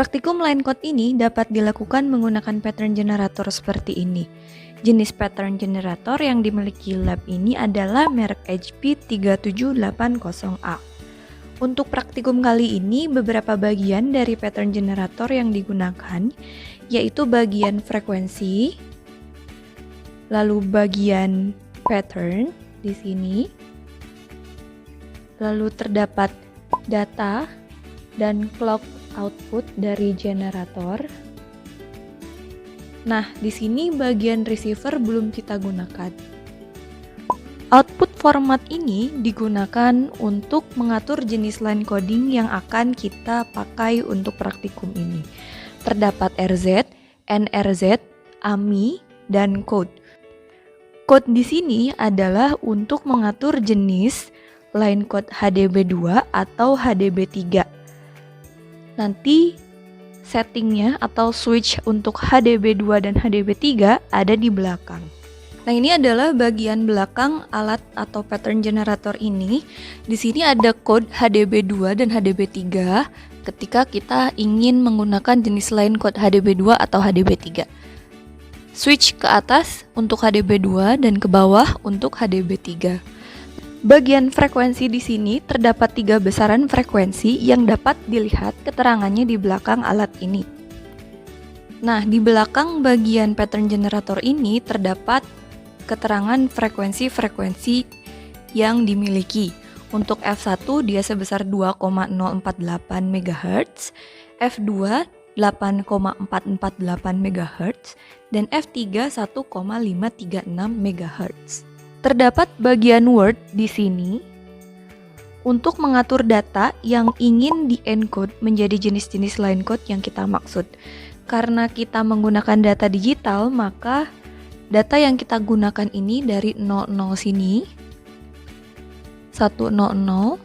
Praktikum line code ini dapat dilakukan menggunakan pattern generator seperti ini. Jenis pattern generator yang dimiliki lab ini adalah merek HP 3780A. Untuk praktikum kali ini, beberapa bagian dari pattern generator yang digunakan, yaitu bagian frekuensi, lalu bagian pattern di sini, lalu terdapat data dan clock output dari generator. Nah, di sini bagian receiver belum kita gunakan. Output format ini digunakan untuk mengatur jenis line coding yang akan kita pakai untuk praktikum ini. Terdapat RZ, NRZ, AMI, dan code. Code di sini adalah untuk mengatur jenis line code HDB2 atau HDB3. Nanti settingnya atau switch untuk HDB2 dan HDB3 ada di belakang. Nah, ini adalah bagian belakang alat atau pattern generator ini. Di sini ada code HDB2 dan HDB3 ketika kita ingin menggunakan jenis line code HDB2 atau HDB3. Switch ke atas untuk HDB2 dan ke bawah untuk HDB3. Bagian frekuensi di sini terdapat 3 besaran frekuensi yang dapat dilihat keterangannya di belakang alat ini. Nah, di belakang bagian pattern generator ini terdapat keterangan frekuensi-frekuensi yang dimiliki. Untuk F1 dia sebesar 2,048 MHz, F2 8,448 MHz, dan F3 1,536 MHz. Terdapat bagian word di sini untuk mengatur data yang ingin di-encode menjadi jenis-jenis line code yang kita maksud. Karena kita menggunakan data digital, maka data yang kita gunakan ini dari 00 sini, 100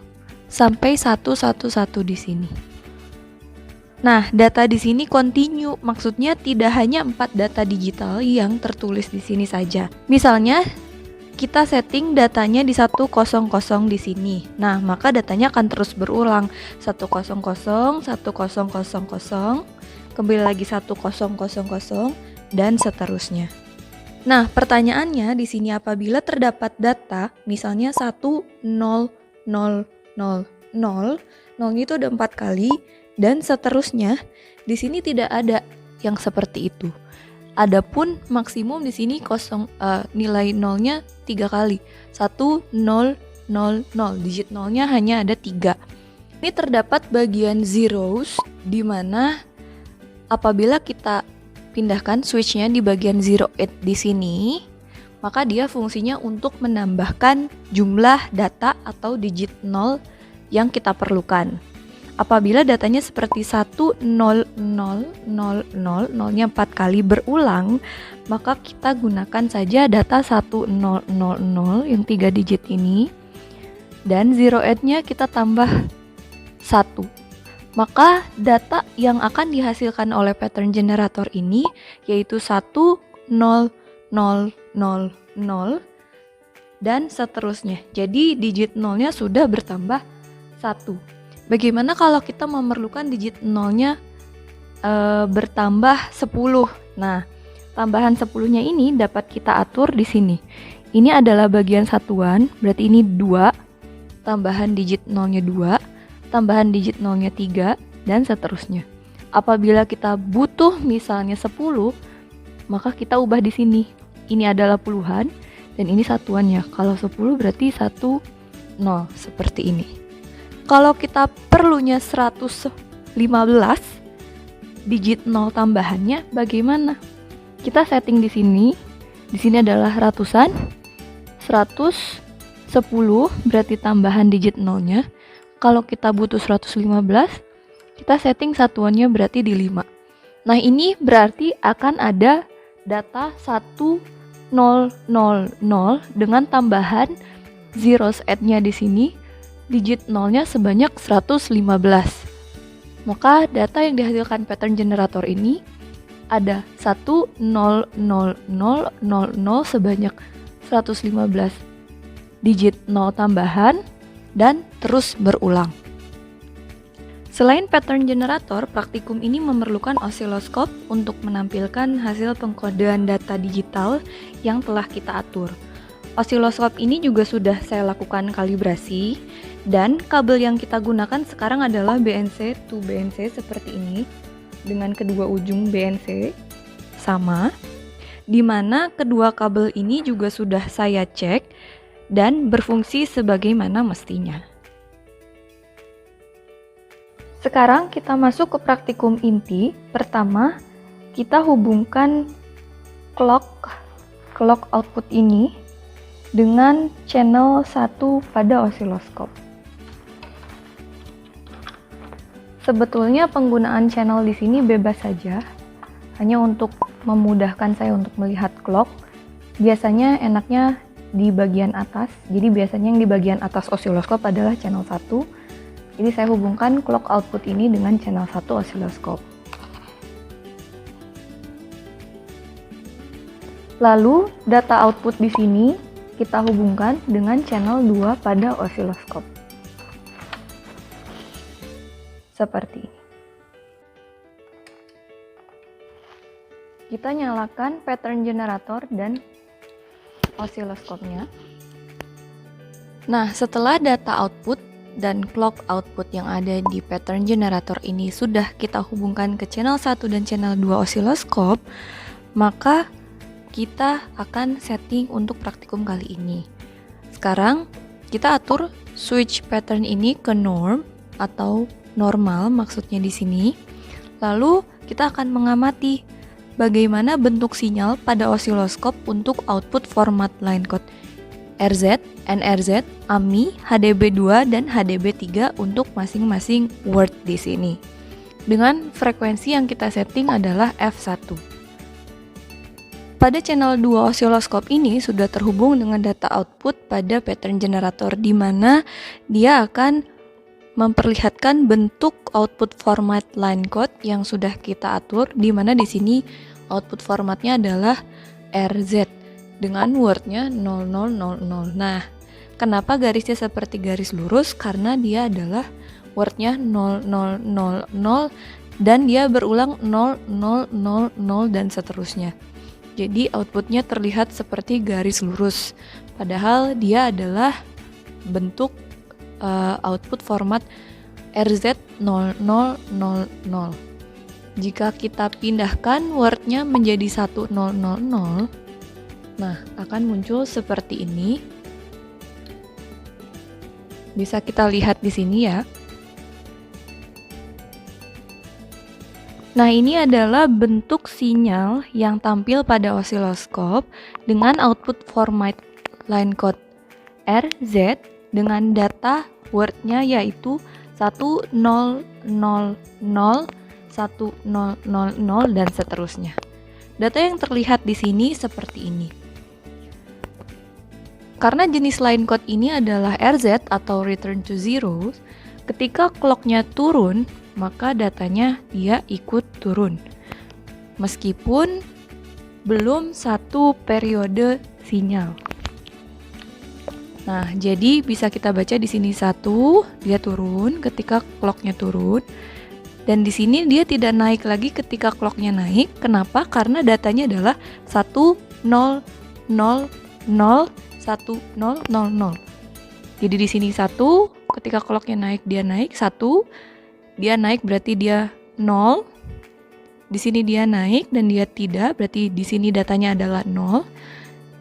sampai 111 di sini. Nah, data di sini continue, maksudnya tidak hanya 4 data digital yang tertulis di sini saja. Misalnya kita setting datanya di 100 di sini. Nah, maka datanya akan terus berulang 100, 1000, kembali lagi 1000 dan seterusnya. Nah, pertanyaannya di sini apabila terdapat data misalnya 1000, nolnya itu ada 4 kali dan seterusnya, di sini tidak ada yang seperti itu. Adapun maksimum di sini nilai nolnya 3 kali. 1, 0, 0, 0. Digit nolnya hanya ada 3. Ini terdapat bagian zeros di mana apabila kita pindahkan switchnya di bagian 08 di sini, maka dia fungsinya untuk menambahkan jumlah data atau digit 0 yang kita perlukan. Apabila datanya seperti 10000, nolnya 4 kali berulang, maka kita gunakan saja data 1000 yang 3 digit ini, dan 08-nya kita tambah 1. Maka data yang akan dihasilkan oleh pattern generator ini yaitu 1000, dan seterusnya. Jadi digit nolnya sudah bertambah 1. Bagaimana kalau kita memerlukan digit nolnya bertambah 10? Nah, tambahan 10-nya ini dapat kita atur di sini. Ini adalah bagian satuan, berarti ini 2, tambahan digit nolnya 2, tambahan digit nolnya 3, dan seterusnya. Apabila kita butuh misalnya 10, maka kita ubah di sini. Ini adalah puluhan, dan ini satuannya. Kalau 10 berarti 1, 0, seperti ini. Kalau kita perlunya 115 digit 0 tambahannya bagaimana? Kita setting di sini. Di sini adalah ratusan. 110 berarti tambahan digit 0-nya. Kalau kita butuh 115, kita setting satuannya berarti di 5. Nah, ini berarti akan ada data 1000 dengan tambahan zeros add-nya di sini. Digit nolnya sebanyak 115. Maka data yang dihasilkan pattern generator ini ada 100000 sebanyak 115 digit 0 tambahan dan terus berulang. Selain pattern generator, praktikum ini memerlukan osiloskop untuk menampilkan hasil pengkodean data digital yang telah kita atur. Osiloskop ini juga sudah saya lakukan kalibrasi, dan kabel yang kita gunakan sekarang adalah BNC to BNC seperti ini, dengan kedua ujung BNC sama, di mana kedua kabel ini juga sudah saya cek dan berfungsi sebagaimana mestinya. Sekarang kita masuk ke praktikum inti. Pertama, kita hubungkan clock output ini dengan channel 1 pada osiloskop. Sebetulnya penggunaan channel di sini bebas saja, hanya untuk memudahkan saya untuk melihat clock. Biasanya enaknya di bagian atas, jadi biasanya yang di bagian atas osiloskop adalah channel 1. Jadi saya hubungkan clock output ini dengan channel 1 osiloskop. Lalu data output di sini kita hubungkan dengan channel 2 pada osiloskop. Seperti ini. Kita nyalakan pattern generator dan osiloskopnya. Nah, setelah data output dan clock output yang ada di pattern generator ini sudah kita hubungkan ke channel 1 dan channel 2 osiloskop, maka kita akan setting untuk praktikum kali ini. Sekarang kita atur switch pattern ini ke norm atau normal maksudnya di sini. Lalu kita akan mengamati bagaimana bentuk sinyal pada osiloskop untuk output format line code RZ, NRZ, AMI, HDB2, dan HDB3 untuk masing-masing word di sini. Dengan frekuensi yang kita setting adalah F1. Pada channel 2 osiloskop ini sudah terhubung dengan data output pada pattern generator, di mana dia akan memperlihatkan bentuk output format line code yang sudah kita atur, di mana di sini output formatnya adalah RZ dengan wordnya 0000. Nah, kenapa garisnya seperti garis lurus? Karena dia adalah wordnya 0000 dan dia berulang 0000 dan seterusnya. Jadi outputnya terlihat seperti garis lurus, padahal dia adalah bentuk output format RZ0000. Jika kita pindahkan wordnya menjadi 1000, nah, akan muncul seperti ini. Bisa kita lihat di sini ya. Nah, ini adalah bentuk sinyal yang tampil pada osiloskop dengan output format line code RZ dengan data wordnya yaitu 1000, 1000 dan seterusnya. Data yang terlihat di sini seperti ini. Karena jenis line code ini adalah RZ atau return to zero, ketika clocknya turun, maka datanya dia ikut turun. Meskipun belum satu periode sinyal. Nah, jadi bisa kita baca di sini 1, dia turun ketika clocknya turun. Dan di sini dia tidak naik lagi ketika clocknya naik. Kenapa? Karena datanya adalah 1000. 1000. Jadi di sini 1, ketika clocknya naik dia naik 1, dia naik berarti dia 0. Di sini dia naik dan dia tidak, berarti di sini datanya adalah 0.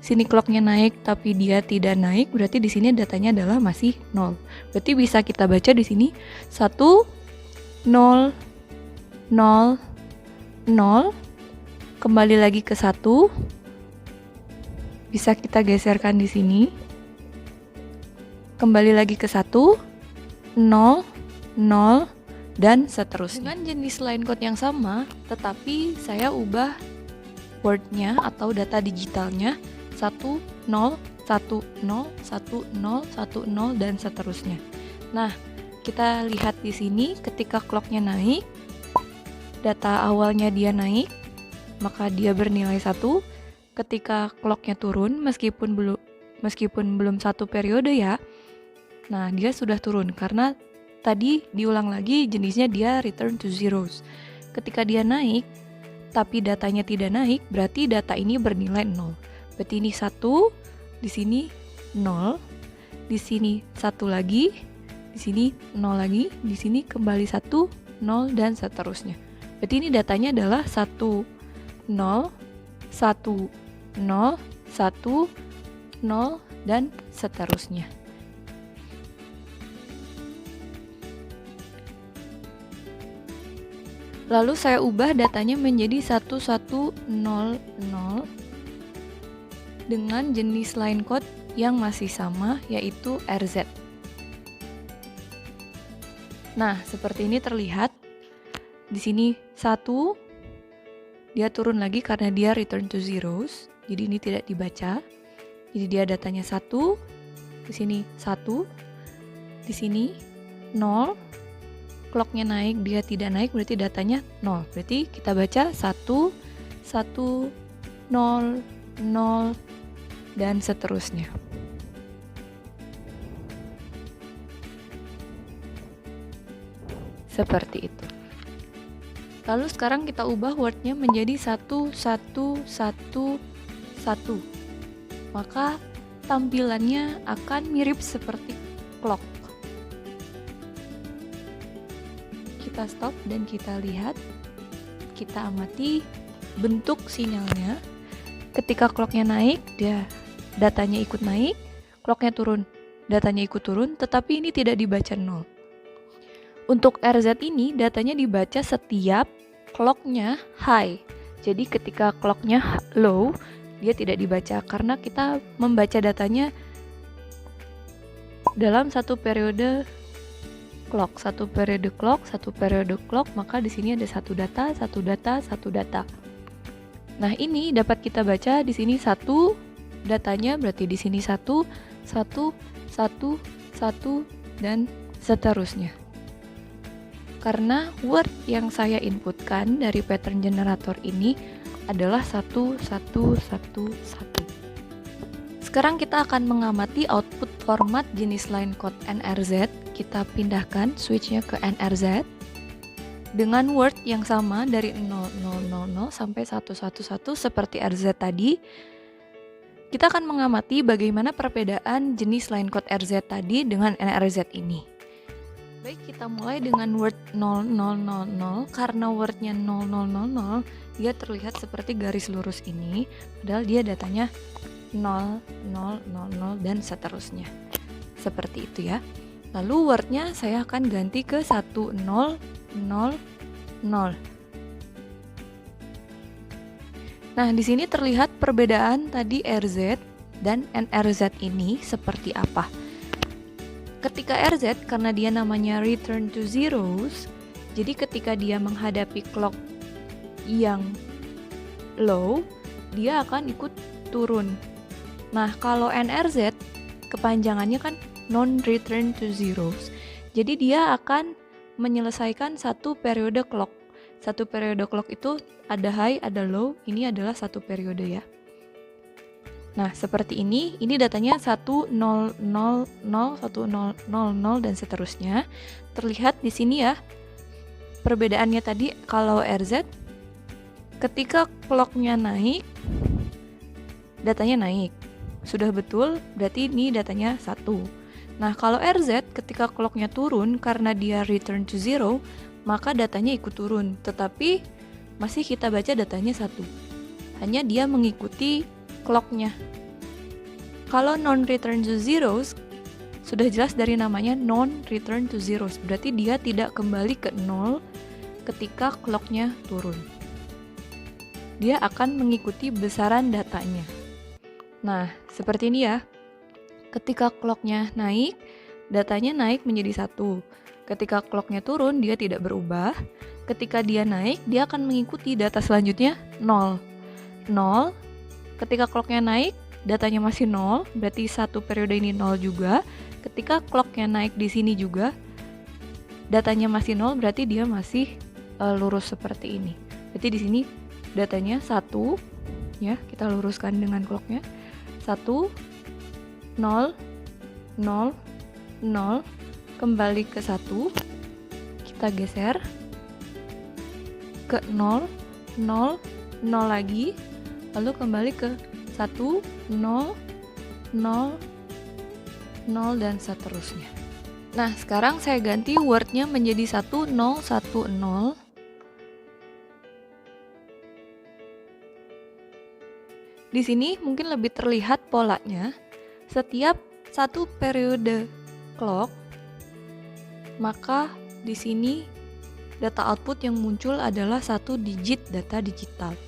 Sini clocknya naik tapi dia tidak naik, berarti di sini datanya adalah masih 0. Berarti bisa kita baca di sini 1 0 0 0, kembali lagi ke 1. Bisa kita geserkan di sini. Kembali lagi ke 1 0 0 dan seterusnya. Dengan jenis line code yang sama, tetapi saya ubah wordnya atau data digitalnya 1 0 1 0 1 0 1 0 dan seterusnya. Nah, kita lihat di sini ketika clocknya naik, data awalnya dia naik, maka dia bernilai 1. Ketika clocknya turun, meskipun belum satu periode ya, nah dia sudah turun karena tadi diulang lagi, jenisnya dia return to zeros. Ketika dia naik, tapi datanya tidak naik, berarti data ini bernilai 0. Berarti ini 1, di sini 0, di sini 1 lagi, di sini 0 lagi, di sini kembali 1, 0, dan seterusnya. Berarti ini datanya adalah 1, 0, 1, 0, 1, 0, dan seterusnya. Lalu saya ubah datanya menjadi 1100 dengan jenis line code yang masih sama, yaitu RZ. Nah, seperti ini terlihat. Di sini 1, dia turun lagi karena dia return to zeros, jadi ini tidak dibaca. Jadi dia datanya 1, di sini 1, di sini 0. Clocknya naik, dia tidak naik, berarti datanya 0. Berarti kita baca 1, 1, 0, 0, dan seterusnya. Seperti itu. Lalu sekarang kita ubah wordnya menjadi 1, 1, 1, 1. Maka tampilannya akan mirip seperti clock. Kita stop dan kita lihat, kita amati bentuk sinyalnya. Ketika clocknya naik, datanya ikut naik, clocknya turun, datanya ikut turun, tetapi ini tidak dibaca 0. Untuk RZ ini, datanya dibaca setiap clocknya high. Jadi ketika clocknya low, dia tidak dibaca karena kita membaca datanya dalam satu periode clock, satu periode clock, maka di sini ada satu data. Nah, ini dapat kita baca di sini 1 datanya, berarti di sini 1, 1, 1, 1, dan seterusnya. Karena word yang saya inputkan dari pattern generator ini adalah 1, 1, 1, 1. Sekarang kita akan mengamati output format jenis line code NRZ. Kita pindahkan switchnya ke NRZ dengan word yang sama dari 0000 sampai 111 seperti RZ tadi. Kita akan mengamati bagaimana perbedaan jenis line code RZ tadi dengan NRZ ini. Baik, kita mulai dengan word 0000. Karena wordnya 0000, dia terlihat seperti garis lurus ini, padahal dia datanya 0, 0, 0, 0, dan seterusnya. Seperti itu ya. Lalu wordnya saya akan ganti ke 1, 0, 0, 0. Nah, di sini terlihat perbedaan tadi RZ dan NRZ ini seperti apa. Ketika RZ, karena dia namanya return to zeros, jadi ketika dia menghadapi clock yang low, dia akan ikut turun. Nah, kalau NRZ, kepanjangannya kan non-return to zeros. Jadi dia akan menyelesaikan satu periode clock. Satu periode clock itu ada high, ada low, ini adalah satu periode ya. Nah, seperti ini datanya 1, 0, 0, 0, 1, 0, 0, 0, dan seterusnya. Terlihat di sini ya, perbedaannya tadi kalau RZ, ketika clocknya naik, datanya naik. Sudah betul, berarti ini datanya 1. Nah, kalau RZ ketika clocknya turun karena dia return to zero, maka datanya ikut turun. Tetapi masih kita baca datanya 1. Hanya dia mengikuti clocknya. Kalau non-return to zeros, sudah jelas dari namanya non-return to zeros. Berarti dia tidak kembali ke 0 ketika clocknya turun. Dia akan mengikuti besaran datanya. Nah, seperti ini ya. Ketika clocknya naik, datanya naik menjadi 1. Ketika clocknya turun, dia tidak berubah. Ketika dia naik, dia akan mengikuti data selanjutnya 0. 0. Ketika clocknya naik, datanya masih 0. Berarti satu periode ini 0 juga. Ketika clocknya naik di sini juga, datanya masih 0. Berarti dia masih lurus seperti ini. Berarti di sini datanya 1. Ya, kita luruskan dengan clocknya. 1, 0, 0, 0, kembali ke 1, kita geser ke 0, 0, 0 lagi, lalu kembali ke 1, 0, 0, 0, dan seterusnya. Nah, sekarang saya ganti wordnya menjadi 1, 0, 1, 0. Di sini mungkin lebih terlihat polanya. Setiap satu periode clock, maka di sini data output yang muncul adalah satu digit data digital.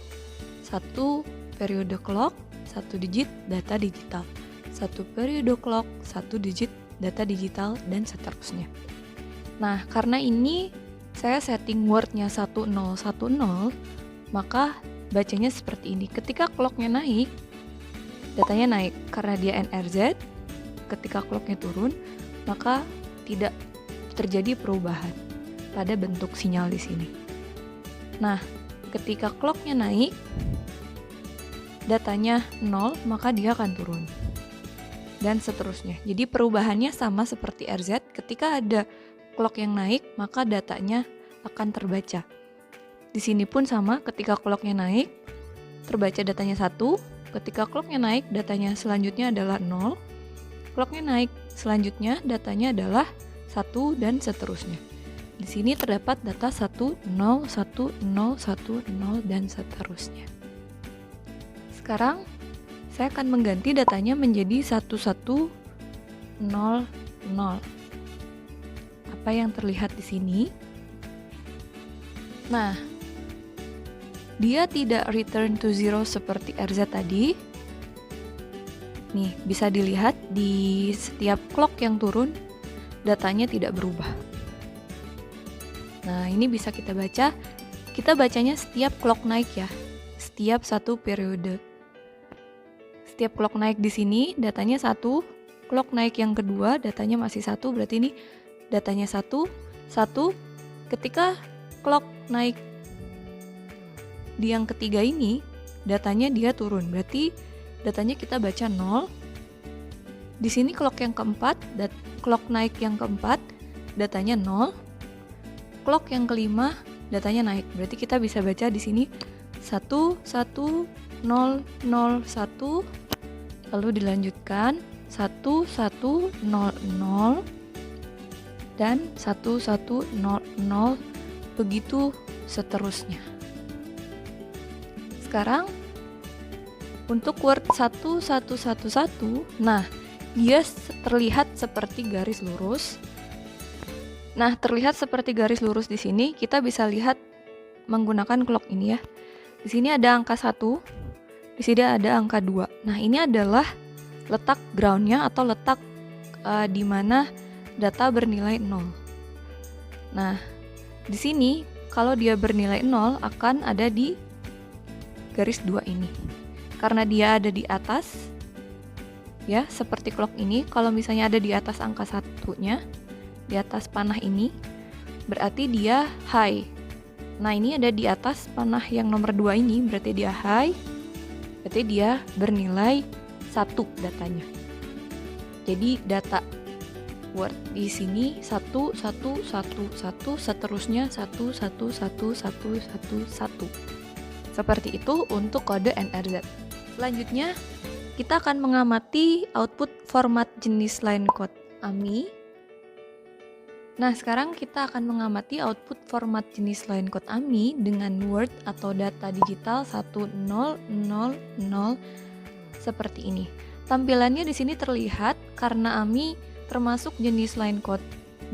Satu periode clock, satu digit data digital. Satu periode clock, satu digit data digital, dan seterusnya. Nah, karena ini saya setting wordnya 1010, maka bacanya seperti ini. Ketika clocknya naik, datanya naik karena dia NRZ. Ketika clocknya turun, maka tidak terjadi perubahan pada bentuk sinyal di sini. Nah, ketika clocknya naik, datanya 0, maka dia akan turun. Dan seterusnya. Jadi perubahannya sama seperti RZ. Ketika ada clock yang naik, maka datanya akan terbaca. Di sini pun sama, ketika clocknya naik, terbaca datanya 1. Ketika clocknya naik, datanya selanjutnya adalah 0. Clocknya naik, selanjutnya datanya adalah 1, dan seterusnya. Di sini terdapat data 1, 0, 1, 0, 1, 0, dan seterusnya. Sekarang, saya akan mengganti datanya menjadi 1100. Apa yang terlihat di sini? Nah, dia tidak return to zero seperti RZ tadi. Nih, bisa dilihat di setiap clock yang turun, datanya tidak berubah. Nah, ini bisa kita baca. Kita bacanya setiap clock naik ya, setiap satu periode. Setiap clock naik di sini, datanya 1. Clock naik yang kedua, datanya masih 1, berarti ini datanya 1, 1. Ketika clock naik di yang ketiga ini, datanya dia turun, berarti datanya kita baca 0. Di sini clock yang keempat, clock naik yang keempat, datanya 0. Clock yang kelima, datanya naik, berarti kita bisa baca di sini 1, 1, 0, 0, 1, lalu dilanjutkan 1, 1, 0, 0, dan 1, 1, 0, 0, begitu seterusnya. Sekarang untuk word 1111, nah dia terlihat seperti garis lurus. Nah, terlihat seperti garis lurus di sini, kita bisa lihat menggunakan clock ini ya. Di sini ada angka 1, di sini ada angka 2. Nah, ini adalah letak groundnya atau letak di mana data bernilai 0. Nah, di sini kalau dia bernilai 0 akan ada di garis 2 ini. Karena dia ada di atas, ya seperti clock ini, kalau misalnya ada di atas angka 1-nya, di atas panah ini, berarti dia high. Nah, ini ada di atas panah yang nomor 2 ini, berarti dia high, berarti dia bernilai 1 datanya. Jadi data word di sini 1, 1, 1, 1, seterusnya 1, 1, 1, 1, 1, 1. Seperti itu untuk kode NRZ. Selanjutnya, kita akan mengamati output format jenis line code AMI. Nah, sekarang kita akan mengamati output format jenis line code AMI dengan word atau data digital 1000 seperti ini. Tampilannya di sini terlihat karena AMI termasuk jenis line code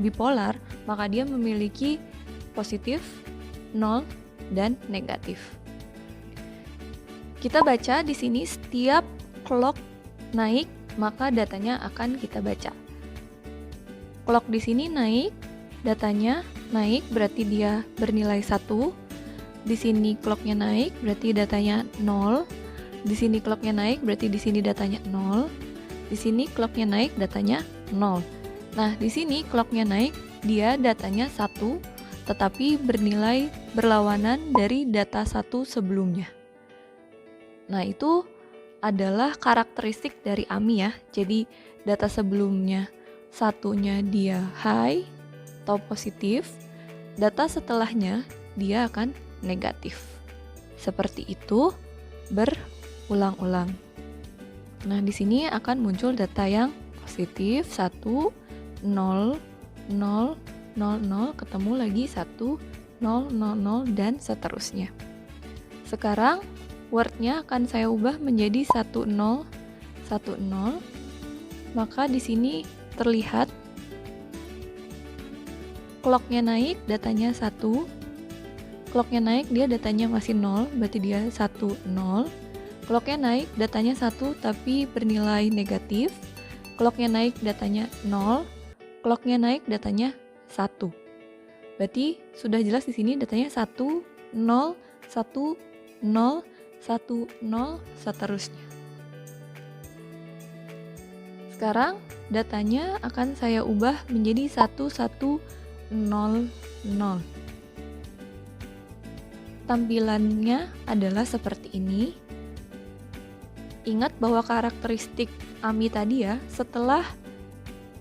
bipolar, maka dia memiliki positif, 0, dan negatif. Kita baca di sini setiap clock naik, maka datanya akan kita baca. Clock di sini naik, datanya naik, berarti dia bernilai 1. Di sini clocknya naik, berarti datanya 0. Di sini clocknya naik, berarti di sini datanya 0. Di sini clocknya naik, datanya 0. Nah, di sini clocknya naik, dia datanya 1, tetapi bernilai berlawanan dari data 1 sebelumnya. Nah, itu adalah karakteristik dari AMI ya. Jadi data sebelumnya satunya dia high atau positif, data setelahnya dia akan negatif. Seperti itu berulang-ulang. Nah, di sini akan muncul data yang positif 1, 0, 0, 0, 0, ketemu lagi 1, 0, 0, 0, dan seterusnya. Sekarang word-nya akan saya ubah menjadi 1, 0, 1, 0. Maka di sini terlihat clock-nya naik, datanya 1. Clock-nya naik, dia datanya masih 0, berarti dia 1, 0. Clock-nya naik, datanya 1, tapi bernilai negatif. Clock-nya naik, datanya 0. Clock-nya naik, datanya 1. Berarti sudah jelas di sini datanya 1, 0, 1, 0, 1, 0, seterusnya. Sekarang datanya akan saya ubah menjadi 1, 1, 0, 0. Tampilannya adalah seperti ini. Ingat bahwa karakteristik AMI tadi ya, setelah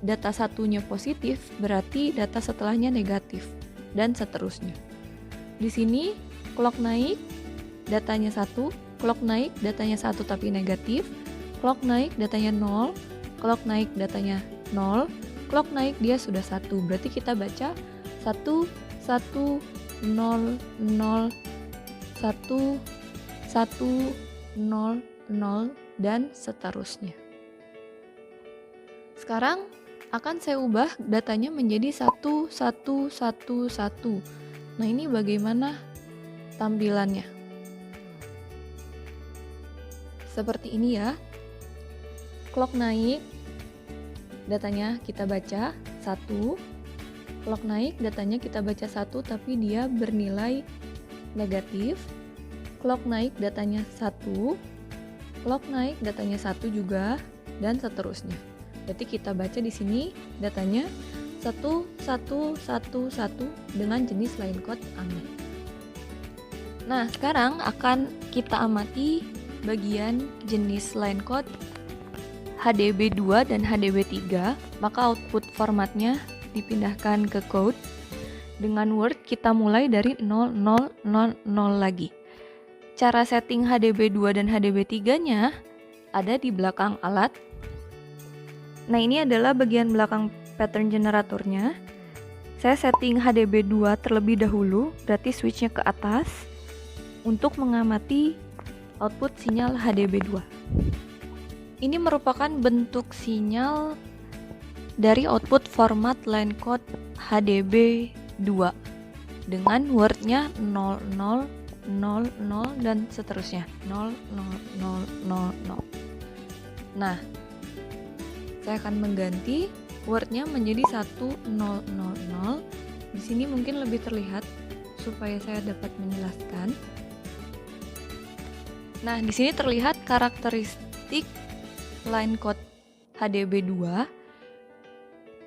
data satunya positif, berarti data setelahnya negatif, dan seterusnya. Di sini, clock naik, datanya 1, clock naik, datanya 1 tapi negatif, clock naik, datanya 0, clock naik, datanya 0, clock naik, dia sudah 1, berarti kita baca 1, 1, 0, 0, 1, 1, 0, 0, dan seterusnya. Sekarang akan saya ubah datanya menjadi 1, 1, 1, 1. Nah, ini bagaimana tampilannya? Seperti ini ya. Clock naik, datanya kita baca 1. Clock naik, datanya kita baca 1, tapi dia bernilai negatif. Clock naik, datanya 1. Clock naik, datanya 1 juga, dan seterusnya. Berarti kita baca di sini datanya 1, 1, 1, 1 dengan jenis line code AMI. Nah, sekarang akan kita amati bagian jenis line code HDB2 dan HDB3, maka output formatnya dipindahkan ke code. Dengan Word kita mulai dari 0000 lagi. Cara setting HDB2 dan HDB3-nya ada di belakang alat. Nah, ini adalah bagian belakang pattern generatornya. Saya setting HDB2 terlebih dahulu, berarti switch-nya ke atas untuk mengamati output sinyal HDB2. Ini merupakan bentuk sinyal dari output format line code HDB2 dengan word-nya 0000 dan seterusnya 00000. Nah, saya akan mengganti word-nya menjadi 1000. Di sini mungkin lebih terlihat supaya saya dapat menjelaskan. Nah, di sini terlihat karakteristik line code HDB2.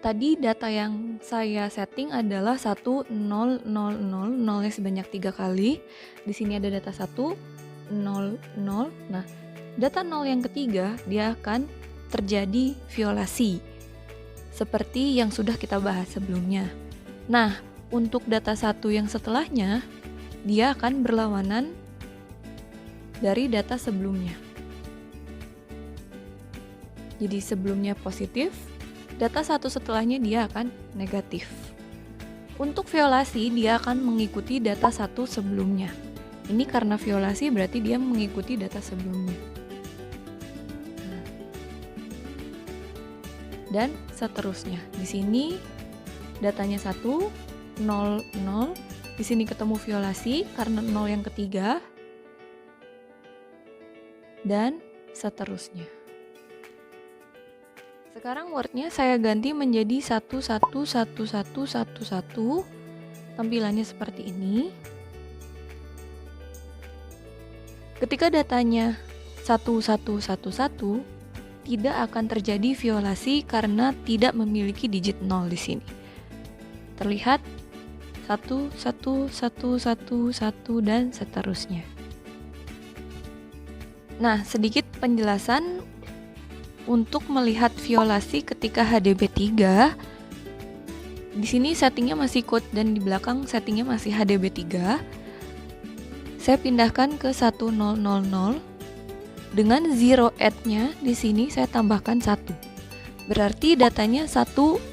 Tadi data yang saya setting adalah 1000, 0-nya sebanyak 3 kali. Di sini ada data 1, 0, 0. Nah, data 0 yang ketiga dia akan terjadi violasi seperti yang sudah kita bahas sebelumnya. Nah, untuk data 1 yang setelahnya dia akan berlawanan dari data sebelumnya. Jadi sebelumnya positif, data 1 setelahnya dia akan negatif. Untuk violasi dia akan mengikuti data 1 sebelumnya. Ini karena violasi berarti dia mengikuti data sebelumnya. Dan seterusnya. Di sini datanya 1, 0, 0. Di sini ketemu violasi karena 0 yang ketiga. Dan seterusnya. Sekarang word-nya saya ganti menjadi 111111. Tampilannya seperti ini. Ketika datanya 1111, tidak akan terjadi violasi karena tidak memiliki digit 0 di sini. Terlihat 11111 dan seterusnya. Nah, sedikit penjelasan untuk melihat violasi ketika HDB 3, di sini settingnya masih code dan di belakang settingnya masih HDB 3. Saya pindahkan ke 1000 dengan zero add-nya di sini saya tambahkan 1. Berarti datanya 100000,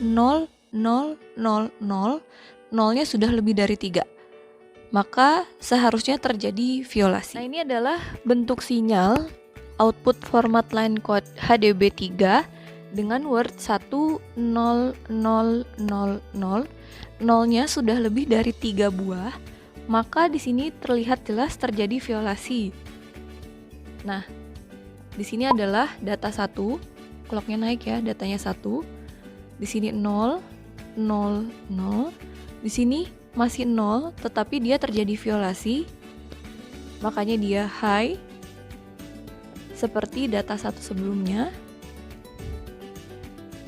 nolnya sudah lebih dari 3. Maka seharusnya terjadi violasi. Nah, ini adalah bentuk sinyal output format line code HDB 3 dengan word 100000. Nolnya sudah lebih dari 3 buah, maka di sini terlihat jelas terjadi violasi. Nah, di sini adalah data 1, clocknya naik ya, datanya 1. Di sini 0, 0, 0. Di sini masih 0, tetapi dia terjadi violasi. Makanya dia high, seperti data 1 sebelumnya.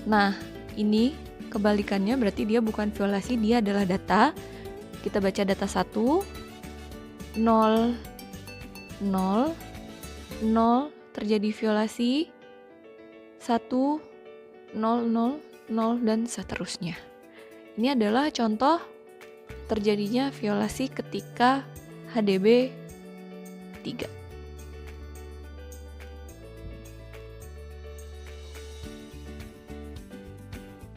Nah, ini kebalikannya, berarti dia bukan violasi, dia adalah data. Kita baca data 1, 0, 0, 0, terjadi violasi, 1, 0, 0, 0, dan seterusnya. Ini adalah contoh terjadinya violasi ketika HDB 3.